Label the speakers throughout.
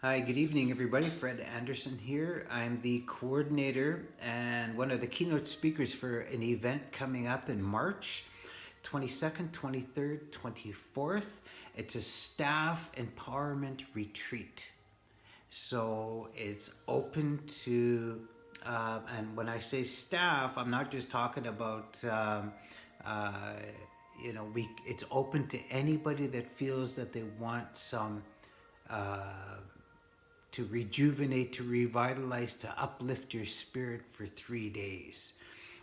Speaker 1: Hi, good evening, everybody. Fred Anderson here. I'm the coordinator and one of the keynote speakers for an event coming up in March 22nd, 23rd, 24th. It's a staff empowerment retreat. So it's open to, and when I say staff, I'm not just talking about, uh, it's open to anybody that feels that they want some. Uh, to rejuvenate, to revitalize, to uplift your spirit for 3 days.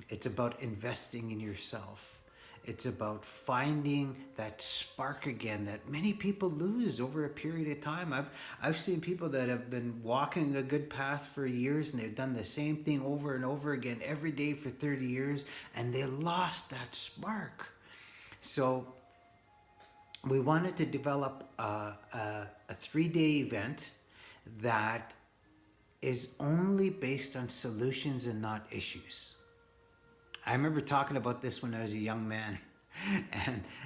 Speaker 1: It's about investing in yourself. It's about finding that spark again that many people lose over a period of time. I've seen people that have been walking a good path for years and they've done the same thing over and over again every day for 30 years and they lost that spark. So we wanted to develop a 3 day event that is only based on solutions and not issues. I remember talking about this when I was a young man,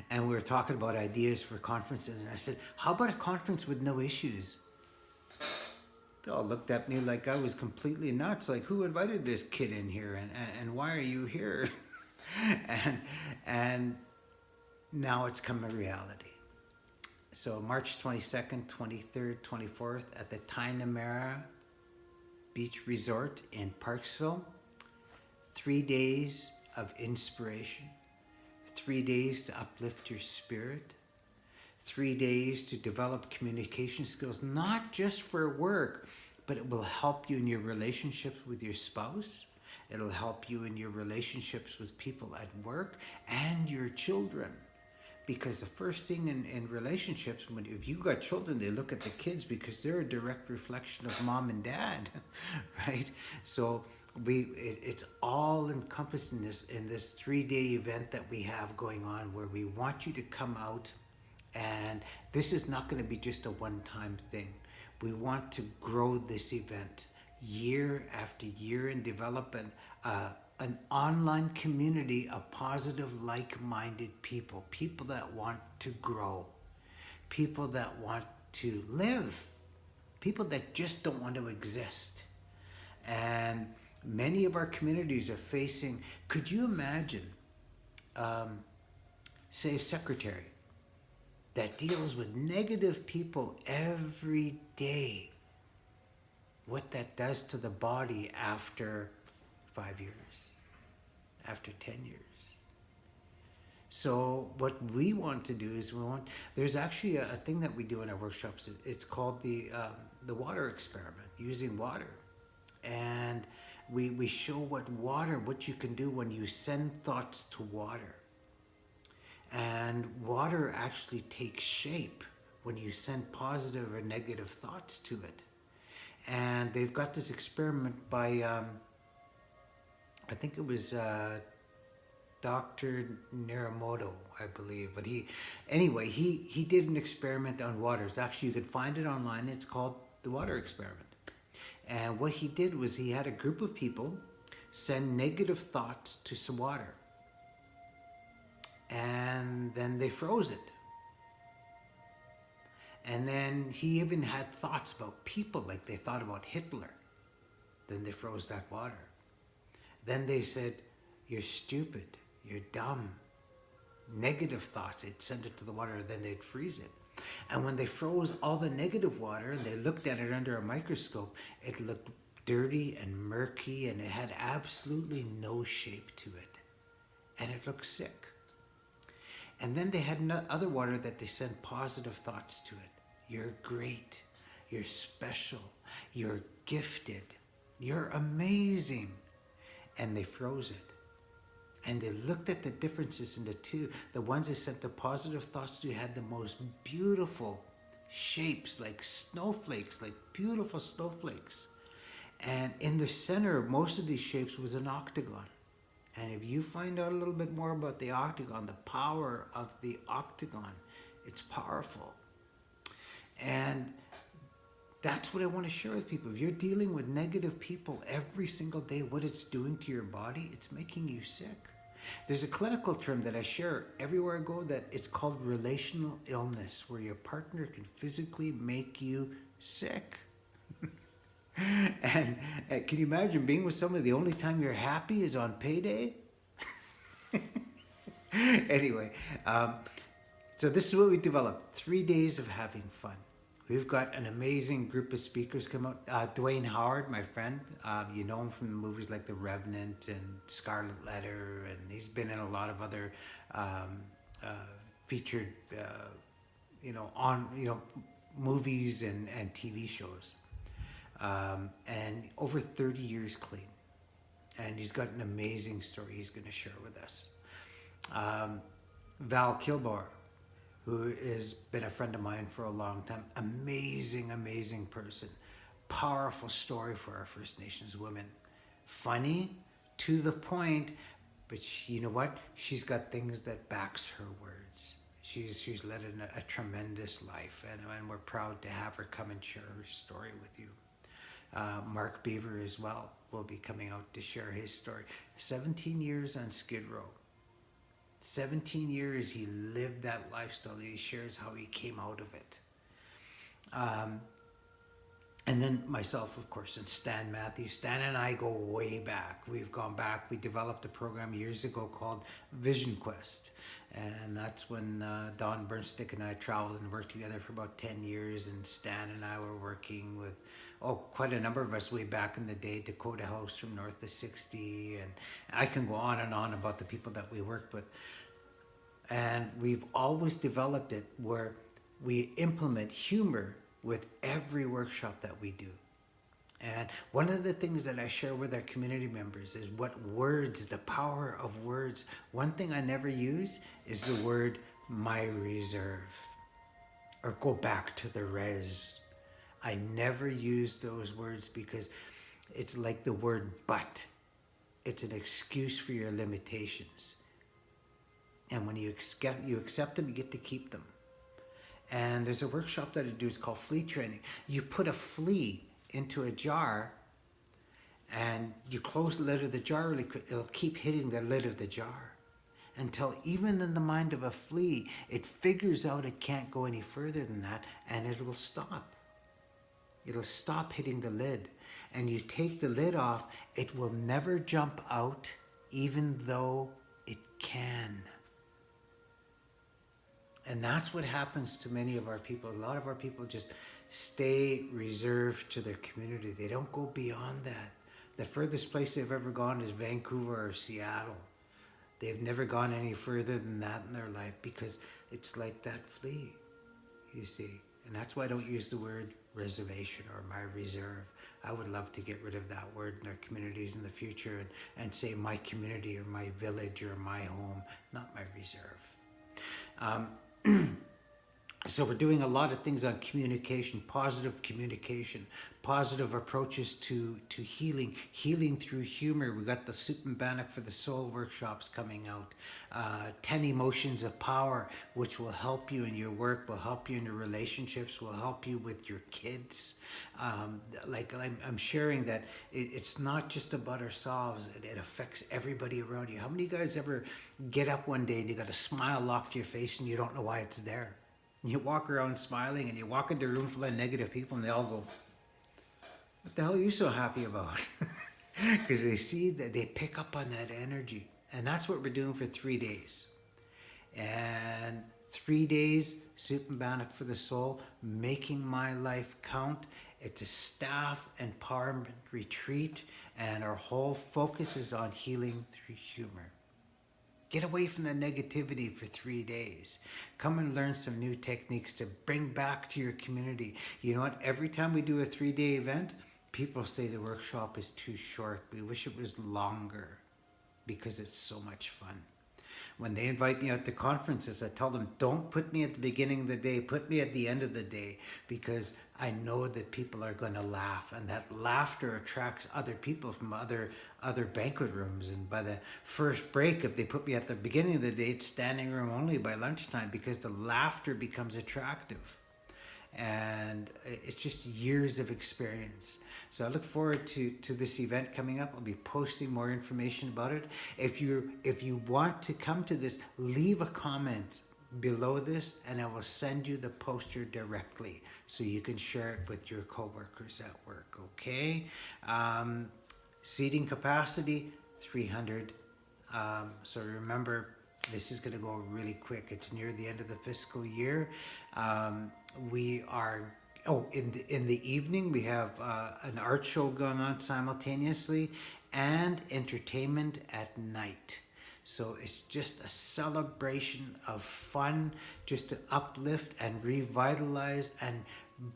Speaker 1: and we were talking about ideas for conferences, and I said, "How about a conference with no issues?" They all looked at me like I was completely nuts. Like, who invited this kid in here, and why are you here? and and now it's come a reality. So March 22nd, 23rd, 24th at the Tainamera Beach Resort in Parksville. 3 days of inspiration. 3 days to uplift your spirit. 3 days to develop communication skills, not just for work, but it will help you in your relationships with your spouse. It'll help you in your relationships with people at work and your children. Because the first thing in relationships, if you got children, they look at the kids because they're a direct reflection of mom and dad, right? So it's all encompassed in this 3 day event that we have going on, where we want you to come out, and this is not going to be just a one-time thing. We want to grow this event year after year and develop an online community of positive, like-minded people, people that want to grow, people that want to live, people that just don't want to exist. And many of our communities are facing, could you imagine, say, a secretary that deals with negative people every day, what that does to the body after 5 years, after 10 years. So what we want to do is there's actually a thing that we do in our workshops. It's called the water experiment, using water. And we show what you can do when you send thoughts to water. And water actually takes shape when you send positive or negative thoughts to it. And they've got this experiment by, I think it was Dr. Naramoto, I believe. But he did an experiment on water. It's actually, you can find it online. It's called the water experiment. And what he did was he had a group of people send negative thoughts to some water. And then they froze it. And then he even had thoughts about people, like they thought about Hitler. Then they froze that water. Then they said, "You're stupid, you're dumb." Negative thoughts, they'd send it to the water, then they'd freeze it. And when they froze all the negative water and they looked at it under a microscope, it looked dirty and murky and it had absolutely no shape to it. And it looked sick. And then they had other water that they sent positive thoughts to it. You're great. You're special. You're gifted. You're amazing. And they froze it. And they looked at the differences in the two. The ones they sent the positive thoughts to had the most beautiful shapes, like snowflakes, like beautiful snowflakes. And in the center of most of these shapes was an octagon. And if you find out a little bit more about the octagon, the power of the octagon, it's powerful. And that's what I want to share with people. If you're dealing with negative people every single day, what it's doing to your body, it's making you sick. There's a clinical term that I share everywhere I go that it's called relational illness, where your partner can physically make you sick. And can you imagine being with somebody the only time you're happy is on payday? Anyway, so this is what we developed: 3 days of having fun. We've got an amazing group of speakers come out. Dwayne Howard, my friend, you know him from movies like The Revenant and Scarlet Letter, and he's been in a lot of other featured, movies and TV shows. And over 30 years clean. And he's got an amazing story he's going to share with us. Val Kilgore, who has been a friend of mine for a long time. Amazing, amazing person. Powerful story for our First Nations women. Funny, to the point, but you know what? She's got things that backs her words. She's led a tremendous life, and we're proud to have her come and share her story with you. Mark Beaver as well will be coming out to share his story. 17 years on Skid Row. 17 years he lived that lifestyle. He shares how he came out of it. And then myself, of course, and Stan Matthews. Stan and I go way back. We've gone back. We developed a program years ago called Vision Quest. And that's when Don Burnstick and I traveled and worked together for about 10 years. And Stan and I were working with, quite a number of us way back in the day. Dakota House from north of 60. And I can go on and on about the people that we worked with. And we've always developed it where we implement humor with every workshop that we do. And one of the things that I share with our community members is what words, the power of words. One thing I never use is the word my reserve or go back to the res. I never use those words because it's like the word but. It's an excuse for your limitations. And when you accept them, you get to keep them. And there's a workshop that I do, it's called flea training. You put a flea into a jar and you close the lid of the jar really quick. It'll keep hitting the lid of the jar until even in the mind of a flea, it figures out it can't go any further than that and it will stop. It'll stop hitting the lid. And you take the lid off, it will never jump out even though it can. And that's what happens to many of our people. A lot of our people just stay reserved to their community. They don't go beyond that. The furthest place they've ever gone is Vancouver or Seattle. They've never gone any further than that in their life because it's like that flea, you see. And that's why I don't use the word reservation or my reserve. I would love to get rid of that word in our communities in the future and say my community or my village or my home, not my reserve. So we're doing a lot of things on communication, positive approaches to healing through humor. We got the Soup and Bannock for the Soul workshops coming out. 10 emotions of power, which will help you in your work, will help you in your relationships, will help you with your kids. Like I'm sharing that it's not just about ourselves. It affects everybody around you. How many of you guys ever get up one day and you got a smile locked to your face and you don't know why it's there? You walk around smiling and you walk into a room full of negative people and they all go, what the hell are you so happy about? Because they see that they pick up on that energy. And that's what we're doing for 3 days. And 3 days, Soup and Bannock for the Soul, making my life count. It's a staff empowerment retreat and our whole focus is on healing through humor. Get away from the negativity for 3 days. Come and learn some new techniques to bring back to your community. You know what? Every time we do a 3-day event, people say the workshop is too short. We wish it was longer because it's so much fun. When they invite me out to conferences, I tell them, don't put me at the beginning of the day, put me at the end of the day, because I know that people are going to laugh, and that laughter attracts other people from other banquet rooms. And by the first break, if they put me at the beginning of the day, it's standing room only by lunchtime, because the laughter becomes attractive. and it's just years of experience. So I look forward to this event coming up. I'll be posting more information about it. If you want to come to this, leave a comment below this and I will send you the poster directly so you can share it with your coworkers at work. Okay. Seating capacity 300. So remember, this is going to go really quick. It's near the end of the fiscal year. We are in the evening we have an art show going on simultaneously and entertainment at night. So it's just a celebration of fun, just to uplift and revitalize and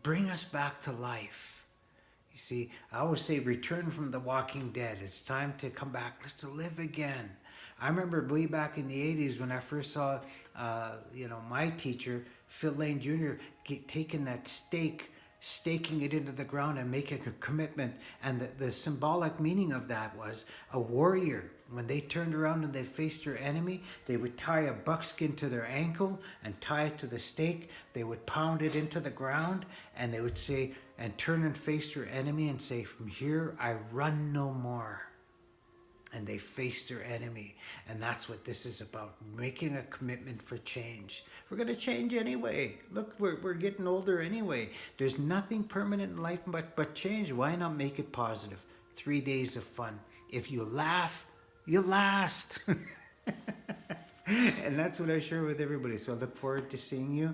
Speaker 1: bring us back to life. You see, I always say return from the walking dead. It's time to come back. Let's live again. I remember way back in the 80s when I first saw, my teacher, Phil Lane Jr., taking that stake, staking it into the ground and making a commitment. And the symbolic meaning of that was a warrior. When they turned around and they faced their enemy, they would tie a buckskin to their ankle and tie it to the stake. They would pound it into the ground and they would say, and turn and face their enemy and say, from here I run no more. And they face their enemy. And that's what this is about, making a commitment for change. We're going to change anyway. Look, we're getting older anyway. There's nothing permanent in life but change. Why not make it positive? 3 days of fun. If you laugh, you last. And that's what I share with everybody. So I look forward to seeing you.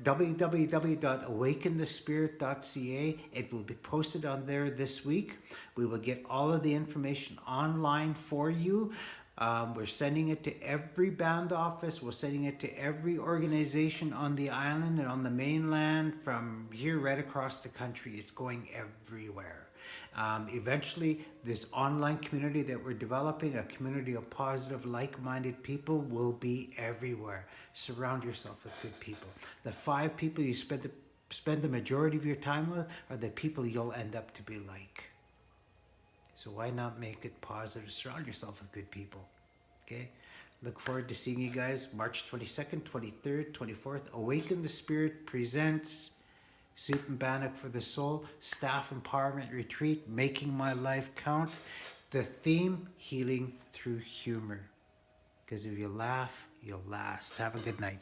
Speaker 1: www.awakenthespirit.ca. It will be posted on there this week. We will get all of the information online for you. We're sending it to every band office. We're sending it to every organization on the island and on the mainland, from here right across the country. It's going everywhere. Eventually, this online community that we're developing, a community of positive, like-minded people, will be everywhere. Surround yourself with good people. The 5 people you spend the majority of your time with are the people you'll end up to be like. So why not make it positive? Surround yourself with good people. Okay? Look forward to seeing you guys March 22nd, 23rd, 24th. Awaken the Spirit presents Soup and Bannock for the Soul, Staff Empowerment Retreat, Making My Life Count. The theme, healing through humor. Because if you laugh, you'll last. Have a good night.